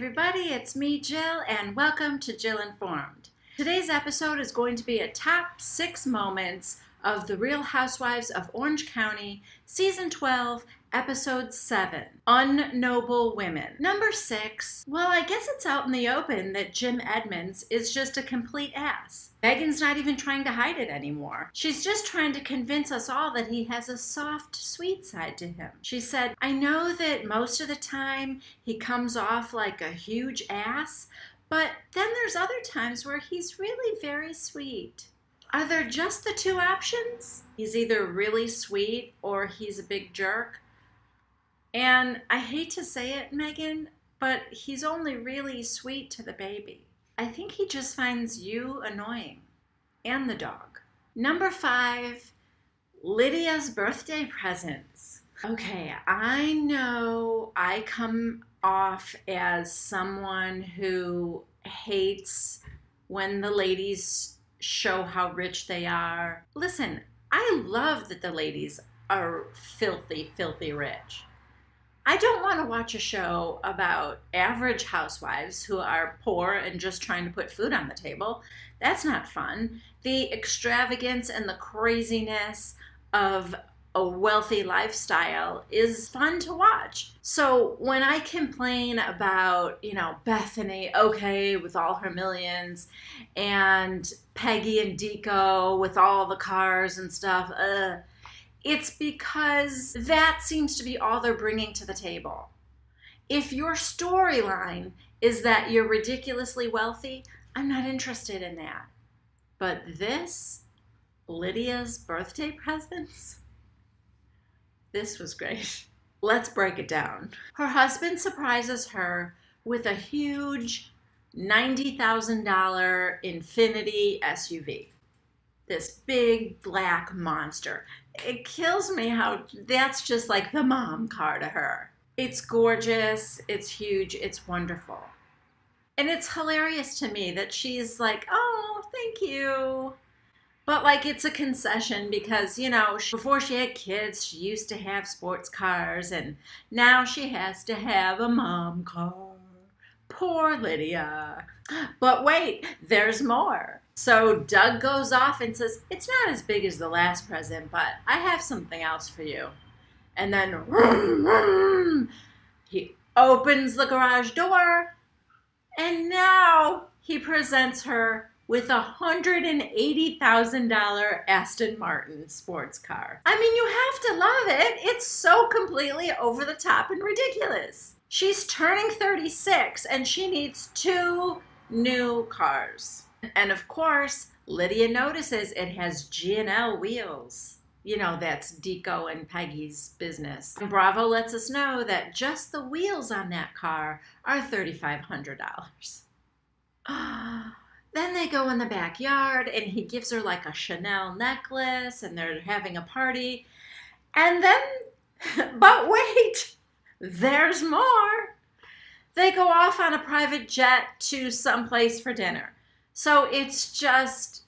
everybody, it's me, Jill, and welcome to Jill Informed. Today's episode is going to be a top 6 moments of The Real Housewives of Orange County, Season 12, Episode 7, Unnoble Women. Number 6, well, I guess it's out in the open that Jim Edmonds is just a complete ass. Megan's not even trying to hide it anymore. She's just trying to convince us all that he has a soft, sweet side to him. She said, I know that most of the time he comes off like a huge ass, but then there's other times where he's really very sweet. Are there just the two options? He's either really sweet or he's a big jerk. And I hate to say it, Megan, but he's only really sweet to the baby. I think he just finds you annoying. And the dog. Number 5, Lydia's birthday presents. Okay, I know I come off as someone who hates when the ladies show how rich they are. Listen, I love that the ladies are filthy, filthy rich. I don't want to watch a show about average housewives who are poor and just trying to put food on the table. That's not fun. The extravagance and the craziness of a wealthy lifestyle is fun to watch. So when I complain about, Bethany, okay, with all her millions, and Peggy and Deco with all the cars and stuff, it's because that seems to be all they're bringing to the table. If your storyline is that you're ridiculously wealthy, I'm not interested in that. But this, Lydia's birthday presents, this was great. Let's break it down. Her husband surprises her with a huge $90,000 Infiniti SUV. This big black monster. It kills me how that's just like the mom car to her. It's gorgeous, it's huge, it's wonderful. And it's hilarious to me that she's like, oh, thank you. But like it's a concession because, before she had kids, she used to have sports cars and now she has to have a mom car. Poor Lydia. But wait, there's more. So Doug goes off and says, it's not as big as the last present, but I have something else for you. And then vroom, vroom, he opens the garage door and now he presents her with a $180,000 Aston Martin sports car. I mean, you have to love it. It's so completely over the top and ridiculous. She's turning 36 and she needs 2 new cars. And of course, Lydia notices it has G&L wheels. That's Deco and Peggy's business. And Bravo lets us know that just the wheels on that car are $3,500. Then they go in the backyard and he gives her like a Chanel necklace and they're having a party. And then, but wait, there's more. They go off on a private jet to someplace for dinner. So it's just,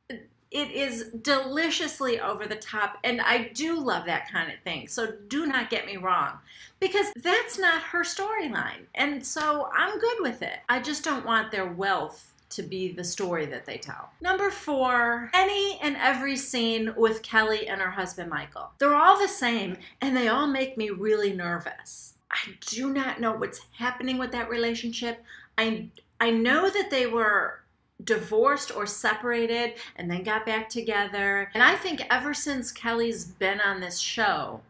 it is deliciously over the top, and I do love that kind of thing. So do not get me wrong, because that's not her storyline, and so I'm good with it. I just don't want their wealth to be the story that they tell. Number 4, any and every scene with Kelly and her husband Michael. They're all the same, and they all make me really nervous. I do not know what's happening with that relationship. I know that they were divorced or separated and then got back together. And I think ever since Kelly's been on this show,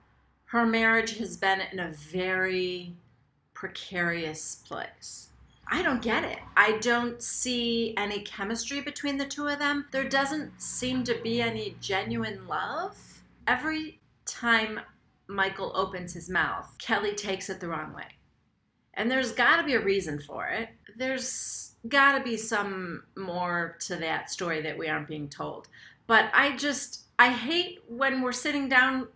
her marriage has been in a very precarious place. I don't get it. I don't see any chemistry between the two of them. There doesn't seem to be any genuine love. Every time Michael opens his mouth, Kelly takes it the wrong way. And there's got to be a reason for it. There's got to be some more to that story that we aren't being told. But I hate when we're sitting down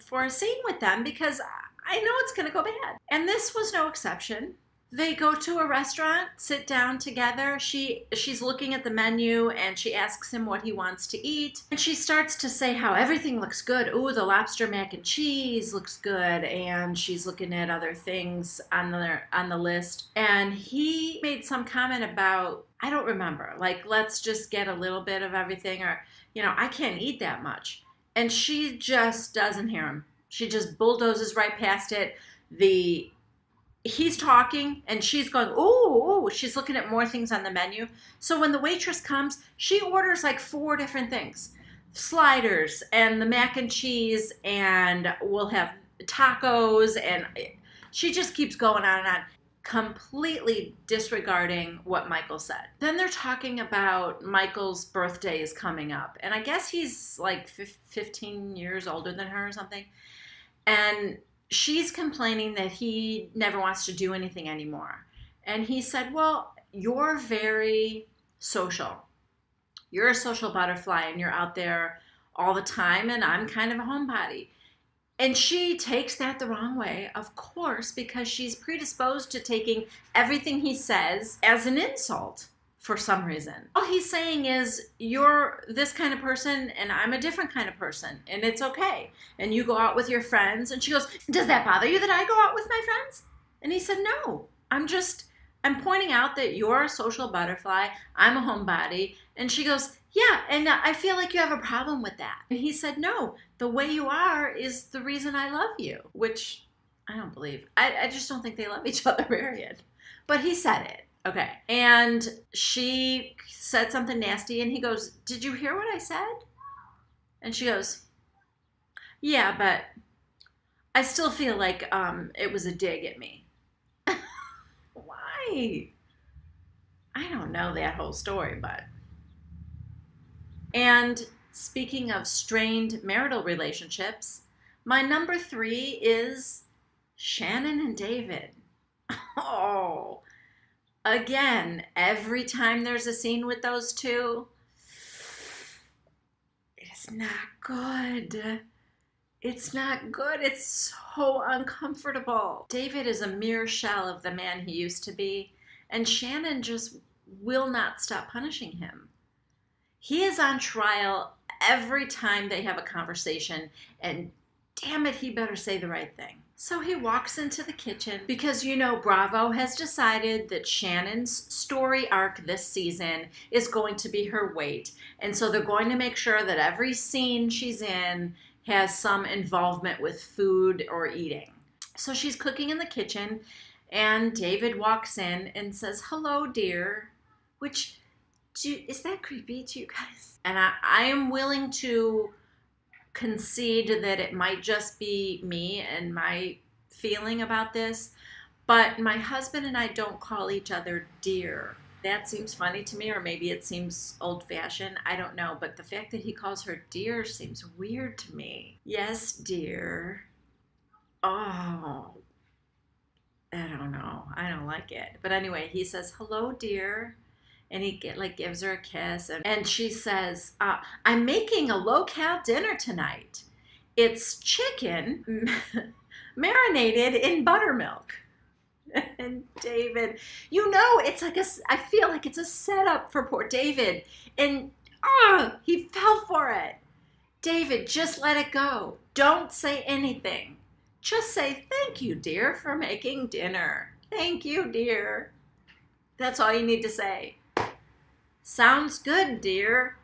for a scene with them because I know it's going to go bad. And this was no exception. They go to a restaurant, sit down together. She's looking at the menu and she asks him what he wants to eat. And she starts to say how everything looks good. Ooh, the lobster mac and cheese looks good. And she's looking at other things on the list. And he made some comment about, I don't remember, like, let's just get a little bit of everything, or, I can't eat that much. And she just doesn't hear him. She just bulldozes right past it. He's talking and she's going, ooh, she's looking at more things on the menu. So when the waitress comes, she orders like 4 different things. Sliders and the mac and cheese, and we'll have tacos, and she just keeps going on and on, completely disregarding what Michael said. Then they're talking about Michael's birthday is coming up, and I guess he's like 15 years older than her or something. And she's complaining that he never wants to do anything anymore. And he said, well, you're very social. You're a social butterfly and you're out there all the time, and I'm kind of a homebody. And she takes that the wrong way, of course, because she's predisposed to taking everything he says as an insult for some reason. All he's saying is, you're this kind of person and I'm a different kind of person, and it's okay. And you go out with your friends. And she goes, does that bother you that I go out with my friends? And he said, no, I'm pointing out that you're a social butterfly. I'm a homebody. And she goes, yeah, and I feel like you have a problem with that. And he said, no, the way you are is the reason I love you, which I don't believe. I just don't think they love each other, period. But he said it. Okay. And she said something nasty, and he goes, did you hear what I said? And she goes, yeah, but I still feel like it was a dig at me. Why? I don't know that whole story, but. And speaking of strained marital relationships, my number 3 is Shannon and David. Oh, again, every time there's a scene with those two, it's not good. It's not good. It's so uncomfortable. David is a mere shell of the man he used to be, and Shannon just will not stop punishing him. He is on trial every time they have a conversation, and damn it, he better say the right thing. So he walks into the kitchen because, Bravo has decided that Shannon's story arc this season is going to be her weight. And so they're going to make sure that every scene she's in has some involvement with food or eating. So she's cooking in the kitchen, and David walks in and says, hello, dear, which, is that creepy to you guys? And I am willing to concede that it might just be me and my feeling about this, but my husband and I don't call each other dear. That seems funny to me, or maybe it seems old-fashioned. I don't know, but the fact that he calls her dear seems weird to me. Yes, dear. Oh, I don't know. I don't like it. But anyway, he says, hello, dear. And he gives her a kiss. And she says, I'm making a low-cal dinner tonight. It's chicken marinated in buttermilk. And David, it's like I feel like it's a setup for poor David. And he fell for it. David, just let it go. Don't say anything. Just say, thank you, dear, for making dinner. Thank you, dear. That's all you need to say. Sounds good, dear.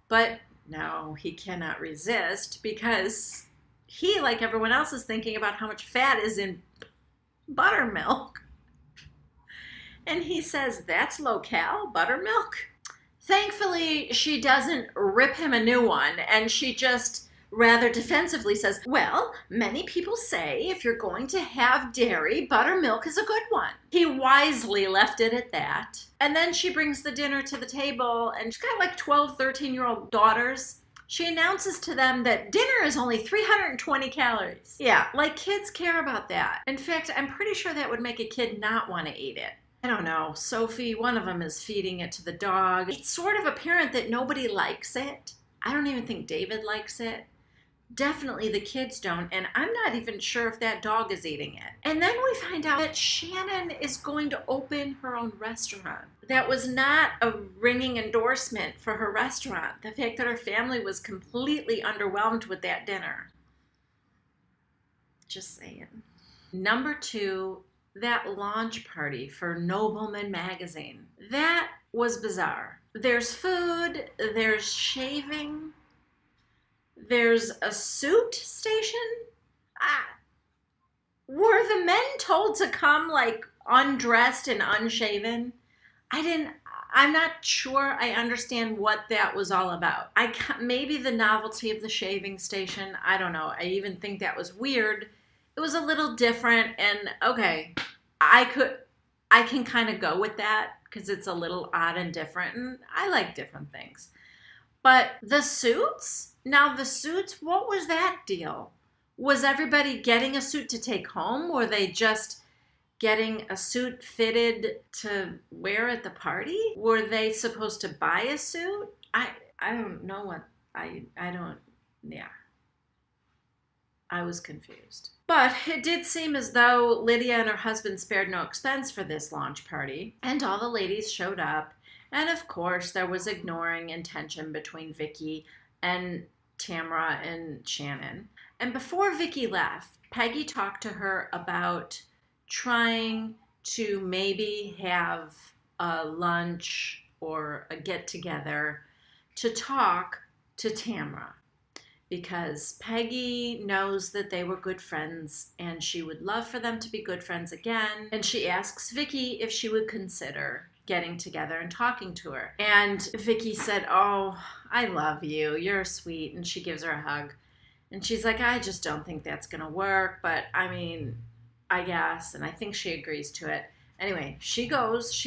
But no, he cannot resist because he, like everyone else, is thinking about how much fat is in buttermilk. And he says, that's low-cal buttermilk? Thankfully, she doesn't rip him a new one, and she just rather defensively says, well, many people say if you're going to have dairy, buttermilk is a good one. He wisely left it at that. And then she brings the dinner to the table, and she's got like 12, 13-year-old daughters. She announces to them that dinner is only 320 calories. Yeah, like kids care about that. In fact, I'm pretty sure that would make a kid not want to eat it. I don't know, Sophie, one of them is feeding it to the dog. It's sort of apparent that nobody likes it. I don't even think David likes it. Definitely the kids don't, and I'm not even sure if that dog is eating it. And then we find out that Shannon is going to open her own restaurant. That was not a ringing endorsement for her restaurant. The fact that her family was completely underwhelmed with that dinner. Just saying. Number 2, that launch party for Noblewoman magazine. That was bizarre. There's food, there's shaving, there's a suit station. Were the men told to come like undressed and unshaven? I'm not sure I understand what that was all about. Maybe the novelty of the shaving station. I don't know. I even think that was weird. It was a little different, and okay, I can kind of go with that because it's a little odd and different, and I like different things. But the suits? Now the suits, what was that deal? Was everybody getting a suit to take home? Were they just getting a suit fitted to wear at the party? Were they supposed to buy a suit? I don't know what, yeah. I was confused. But it did seem as though Lydia and her husband spared no expense for this launch party, and all the ladies showed up. And of course, there was ignoring and tension between Vicky and Tamara and Shannon. And before Vicky left, Peggy talked to her about trying to maybe have a lunch or a get-together to talk to Tamara, because Peggy knows that they were good friends and she would love for them to be good friends again. And she asks Vicky if she would consider getting together and talking to her. And Vicky said, "Oh, I love you. You're sweet." And she gives her a hug. And she's like, "I just don't think that's going to work. But I mean, I guess." And I think she agrees to it. Anyway, she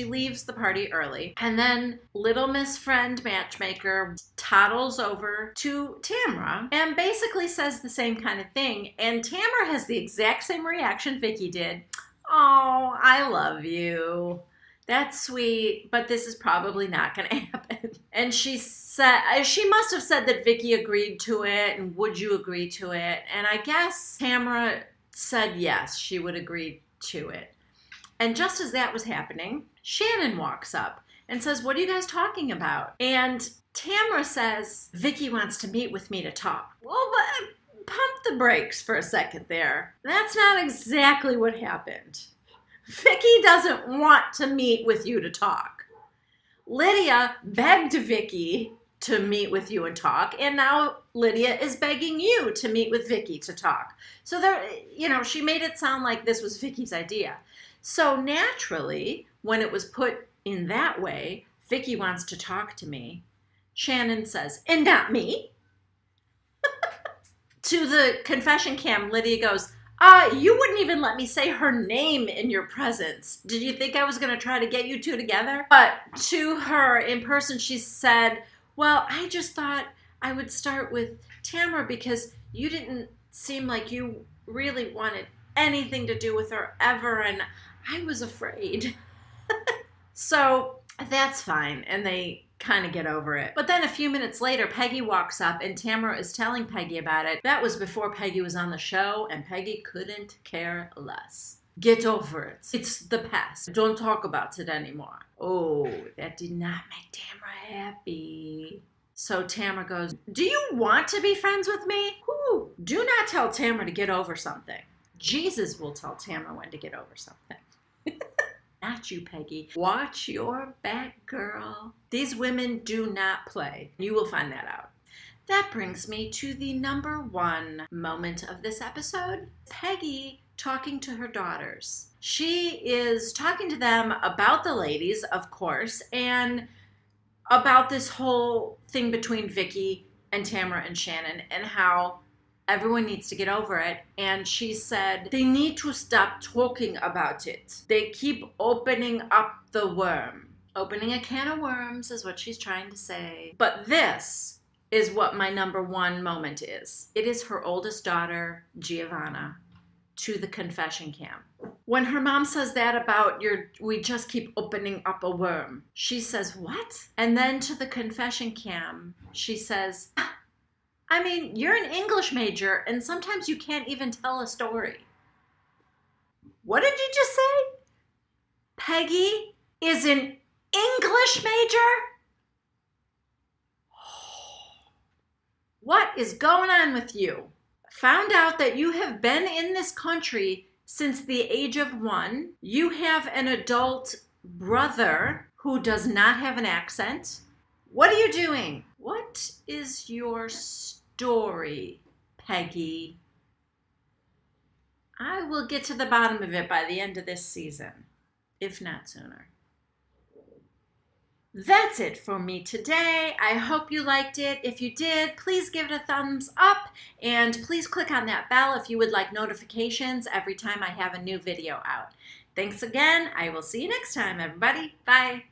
leaves the party early. And then little Miss Friend Matchmaker toddles over to Tamara and basically says the same kind of thing. And Tamara has the exact same reaction Vicky did. "Oh, I love you. That's sweet, but this is probably not going to happen." And she must have said that Vicky agreed to it, and would you agree to it? And I guess Tamara said yes, she would agree to it. And just as that was happening, Shannon walks up and says, "What are you guys talking about?" And Tamara says, "Vicky wants to meet with me to talk." Well, but pump the brakes for a second there. That's not exactly what happened. Vicky doesn't want to meet with you to talk. Lydia begged Vicky to meet with you and talk, and now Lydia is begging you to meet with Vicky to talk. So she made it sound like this was Vicky's idea. So naturally, when it was put in that way, Vicky wants to talk to me, Shannon says, "And not me?" To the confession cam, Lydia goes, "You wouldn't even let me say her name in your presence. Did you think I was going to try to get you two together?" But to her in person, she said, "Well, I just thought I would start with Tamara because you didn't seem like you really wanted anything to do with her ever, and I was afraid." So that's fine, and they kind of get over it. But then a few minutes later, Peggy walks up, and Tamara is telling Peggy about it. That was before Peggy was on the show, and Peggy couldn't care less. "Get over it. It's the past. Don't talk about it anymore." Oh, that did not make Tamara happy. So Tamara goes, "Do you want to be friends with me?" Ooh, do not tell Tamara to get over something. Jesus will tell Tamara when to get over something. Not you, Peggy. Watch your back, girl. These women do not play. You will find that out. That brings me to the number 1 moment of this episode. Peggy talking to her daughters. She is talking to them about the ladies, of course, and about this whole thing between Vicky and Tamara and Shannon and how everyone needs to get over it. And she said, they need to stop talking about it. They keep opening up the worm. Opening a can of worms is what she's trying to say. But this is what my number 1 moment is. It is her oldest daughter, Giovanna, to the confession cam. When her mom says that about we just keep opening up a worm, she says, "What?" And then to the confession cam, she says, I mean, you're an English major and sometimes you can't even tell a story. What did you just say? Peggy is an English major? What is going on with you? Found out that you have been in this country since the age of 1. You have an adult brother who does not have an accent. What are you doing? What is your story, Peggy? I will get to the bottom of it by the end of this season, if not sooner. That's it for me today. I hope you liked it. If you did, please give it a thumbs up and please click on that bell if you would like notifications every time I have a new video out. Thanks again. I will see you next time, everybody. Bye.